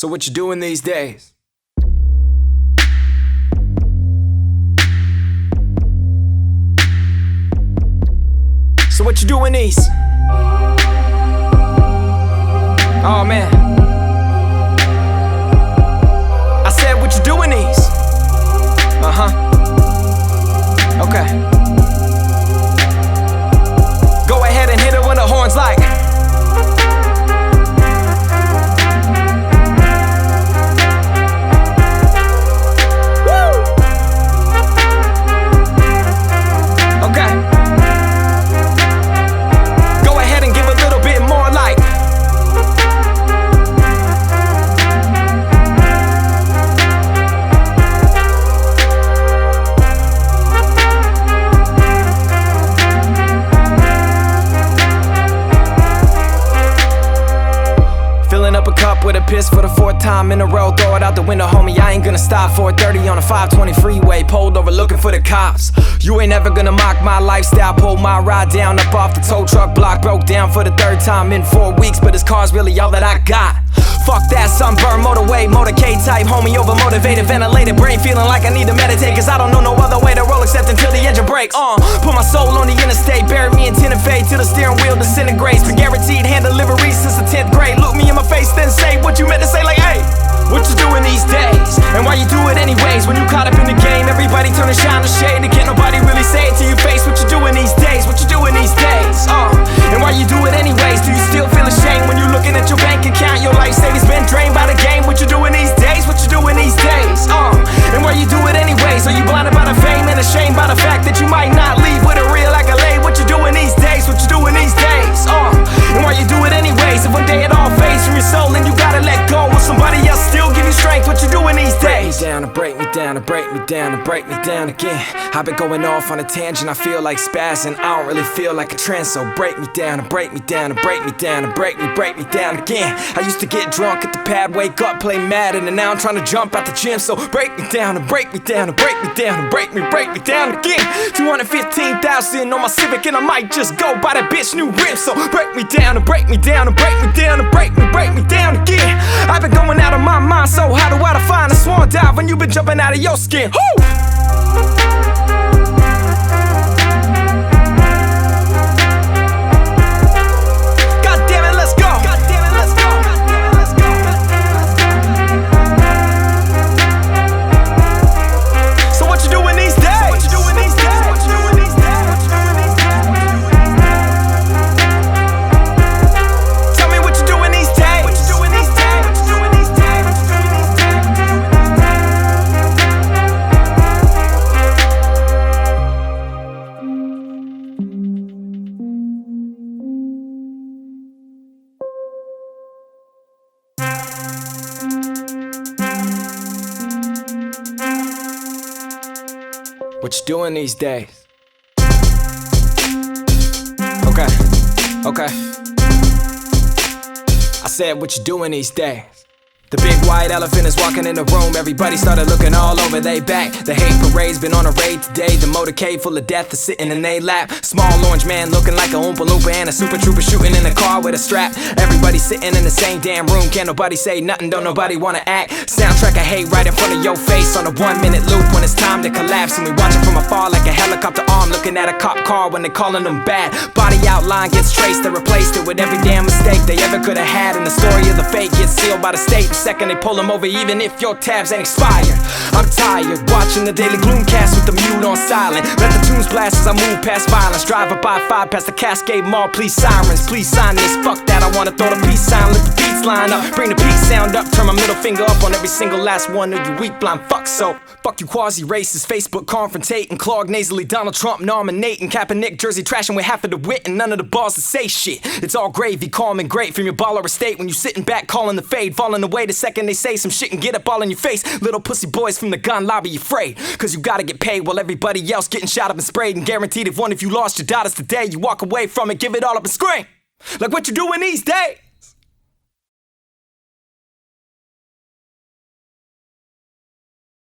So what you doing these days? So what you doing these? Oh man, I said what you doing these? Okay. Go ahead and hit it when the horns like. Woo! Okay. Go ahead and give a little bit more like. Filling up a cup with a piss for the fourth time in a row. Throw it out the window, homie, I ain't gonna stop. 4:30 on a 520 freeway, pulled over looking for the cops. You ain't ever gonna mock my lifestyle. Pulled my ride down up off the tow truck block. Broke down for the third time in 4 weeks, but this car's really all that I got. Fuck that sunburn, motorway, motorcade type, homie, overmotivated, ventilated, brain feeling like I need to meditate, cause I don't know no other way to roll except until the engine break. Put my soul on the interstate, bury me in tinted fade till the steering wheel disintegrates. Been guaranteed hand delivery since the 10th grade. Look me in my face, then say what you meant to say, like, hey, what you doing these days? And why you do it anyways? When you caught up in the game, everybody turn and shine the shade. And can't nobody really say it to your face. What you doing these days? What you doing these days? And why you do it anyways? Do you still feel ashamed when you looking at your bank account? Your life savings been drained by the game. What you doing these days? What you doing these days? And why you do it anyways? Are you blinded by the fame and ashamed by the fact that you might not leave with a real accolade? What you doing these days? What you doing these days? And why you do it anyways? If one day it all fades from your soul and you gotta let go, will somebody else still give you strength? What you doing these days? Break me down and break me down and break me down and break me down again. I've been going off on a tangent, I feel like spazzing. I don't really feel like a trend, so break me down and break me down and break me down and break me down again. I used to get drunk at the pad, wake up, play Madden, and now I'm trying to jump out the gym. So break me down and break me down and break me down and break me down again. 215,000 on my Civic and I might just go buy that bitch new rims. So break me down and break me down and break me down and break me down again. I've been going out of my mind, so how do I define a swan dive when you've been jumping out of your skin? Woo! What you doing these days? Okay. I said what you doing these days? The big white elephant is walking in the room. Everybody started looking all over they back. The hate parade's been on a raid today. The motorcade full of death is sitting in they lap. Small orange man looking like a Oompa Loompa and a super trooper shooting in a car with a strap. Everybody sitting in the same damn room. Can't nobody say nothing, don't nobody wanna act. Soundtrack of hate right in front of your face on a 1-minute loop when it's time to collapse. And we watching from afar like a helicopter arm looking at a cop car when they calling them bad. Body outline gets traced, they replaced it with every damn mistake they ever could have had. And the story of the fate gets sealed by the state the second they pull them over, even if your tabs ain't expired. I'm tired watching the daily gloomcast with the mute on silent. Let the tunes blast as I move past violence. Drive up by 5 past the Cascade Mall, please sirens, please sign this. Fuck that, I wanna throw the peace sign, let the beats line up, bring the peace sound up, turn my middle finger up on every single last one of you weak blind fucks. So fuck you quasi-racist, Facebook confrontating, clog nasally, Donald Trump nominating, Kaepernick jersey trashing with half of the wit and none of the balls to say shit. It's all gravy, calm and great from your baller estate when you sitting back calling the fade, falling away the second they say some shit and get up all in your face. Little pussy boys from the gun lobby afraid, cause you gotta get paid while everybody else getting shot up and sprayed. And guaranteed if one of you lost your daughters today, you walk away from it, give it all up and scream like what you doing these days?